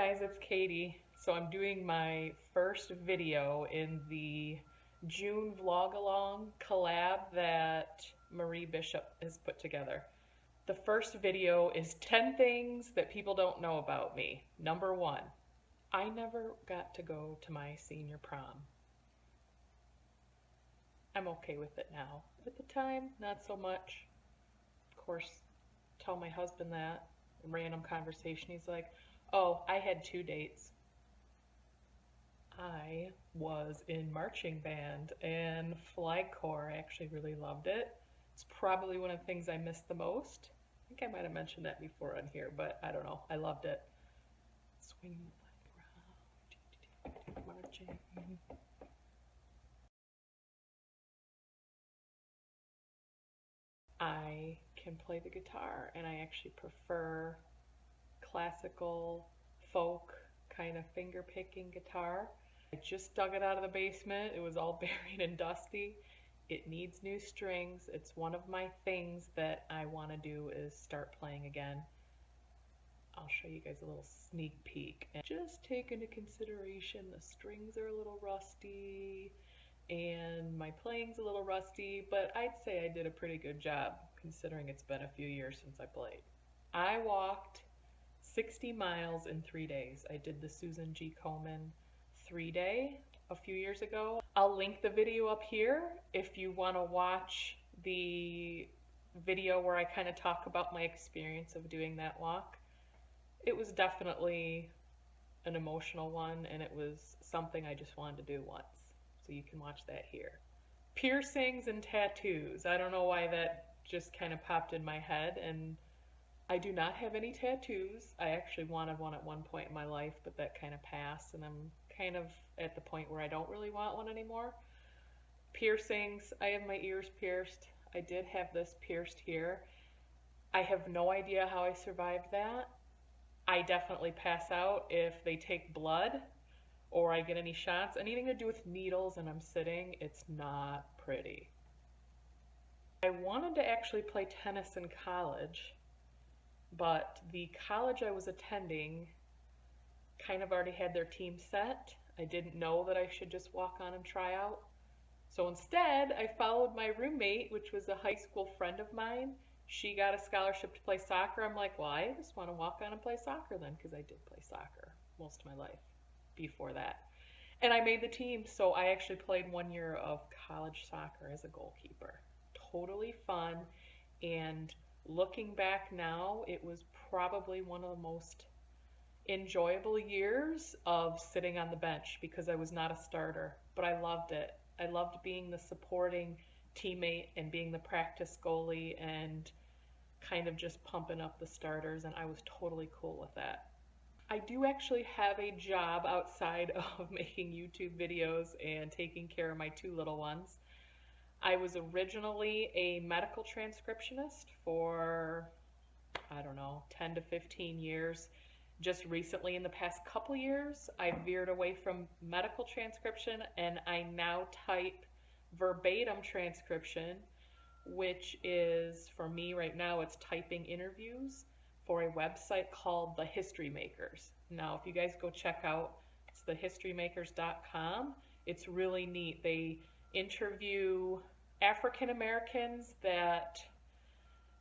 guys, it's Katie. So I'm doing my first video in the June vlog along collab that Marie Bishop has put together. The first video is 10 things that people don't know about me. Number one, I never got to go to my senior prom. I'm okay with it now. At the time, not so much. Of course, tell my husband that. Random conversation. He's like, oh, I had 2 dates. I was in marching band and flag corps. I actually really loved it. It's probably one of the things I missed the most. I think I might have mentioned that before on here, but I don't know. I loved it. Swing the flag around, marching. I can play the guitar, and I actually prefer classical, folk, kind of finger picking guitar. I just dug it out of the basement. It was all buried and dusty. It needs new strings. It's one of my things that I want to do is start playing again. I'll show you guys a little sneak peek. And just take into consideration the strings are a little rusty and my playing's a little rusty, but I'd say I did a pretty good job considering it's been a few years since I played. I walked 60 miles in 3 days. I did the Susan G. Komen 3-day a few years ago. I'll link the video up here if you want to watch the video where I kind of talk about my experience of doing that walk. It was definitely an emotional one, and it was something I just wanted to do once. So you can watch that here. Piercings and tattoos. I don't know why that just kind of popped in my head, and I do not have any tattoos. I actually wanted one at one point in my life, but that kind of passed, and I'm kind of at the point where I don't really want one anymore. Piercings. I have my ears pierced. I did have this pierced here. I have no idea how I survived that. I definitely pass out if they take blood or I get any shots. Anything to do with needles and I'm sitting, it's not pretty. I wanted to actually play tennis in college, but the college I was attending kind of already had their team set. I didn't know that I should just walk on and try out. So instead, I followed my roommate, which was a high school friend of mine. She got a scholarship to play soccer. I'm like, well, I just want to walk on and play soccer then, because I did play soccer most of my life before that. And I made the team, so I actually played 1 year of college soccer as a goalkeeper. Totally fun, and looking back now, it was probably one of the most enjoyable years of sitting on the bench because I was not a starter, but I loved it. I loved being the supporting teammate and being the practice goalie and kind of just pumping up the starters, and I was totally cool with that. I do actually have a job outside of making YouTube videos and taking care of my 2 little ones. I was originally a medical transcriptionist for, I don't know, 10 to 15 years. Just recently, in the past couple years, I veered away from medical transcription and I now type verbatim transcription, which is, for me right now, it's typing interviews for a website called The History Makers. Now, if you guys go check out, it's thehistorymakers.com. It's really neat. They interview African Americans that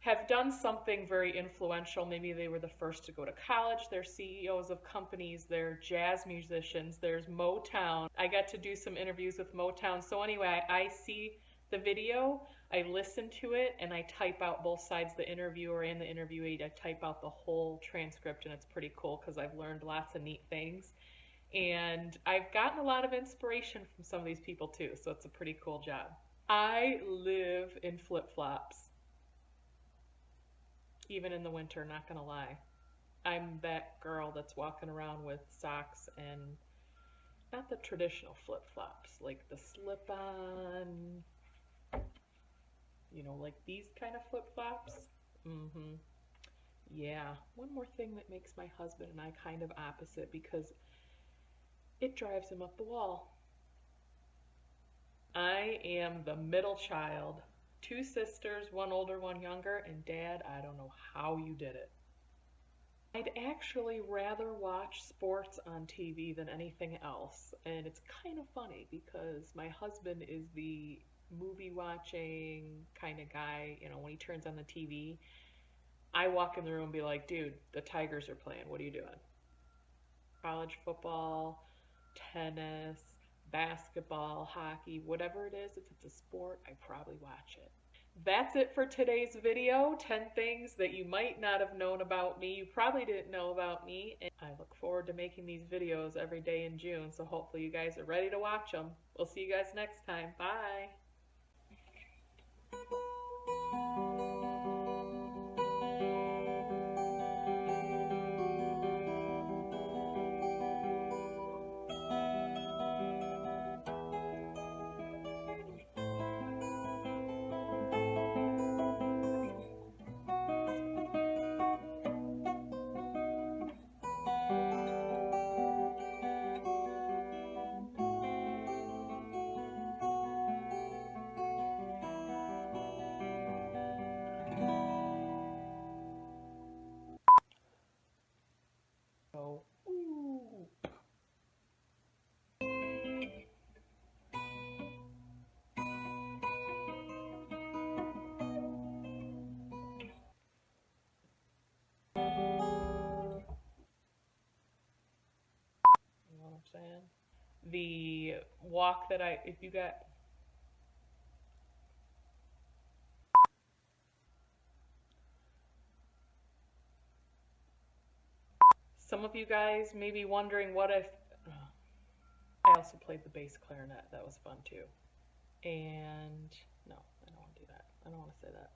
have done something very influential. Maybe they were the first to go to college, they're CEOs of companies, they're jazz musicians, there's Motown. I got to do some interviews with Motown. So anyway, I see the video, I listen to it, and I type out both sides, the interviewer and the interviewee. I type out the whole transcript, and it's pretty cool because I've learned lots of neat things. And I've gotten a lot of inspiration from some of these people too, so it's a pretty cool job. I live in flip-flops. Even in the winter, not gonna lie. I'm that girl that's walking around with socks and not the traditional flip-flops, like the slip-on, you know, like these kind of flip-flops. Yeah, one more thing that makes my husband and I kind of opposite because it drives him up the wall. I am the middle child. 2 sisters, one older, one younger, and Dad, I don't know how you did it. I'd actually rather watch sports on TV than anything else. And it's kind of funny because my husband is the movie watching kind of guy. You know, when he turns on the TV, I walk in the room and be like, dude, the Tigers are playing. What are you doing? College football, tennis, basketball, hockey, whatever it is, if it's a sport, I probably watch it. That's it for today's video. 10 things that you might not have known about me. You probably didn't know about me. And I look forward to making these videos every day in June. So hopefully you guys are ready to watch them. We'll see you guys next time. Bye. So, ooh. You know what I'm saying? The walk that if you got, some of you guys may be wondering what if, I also played the bass clarinet. That was fun too. And no, I don't want to do that. I don't want to say that.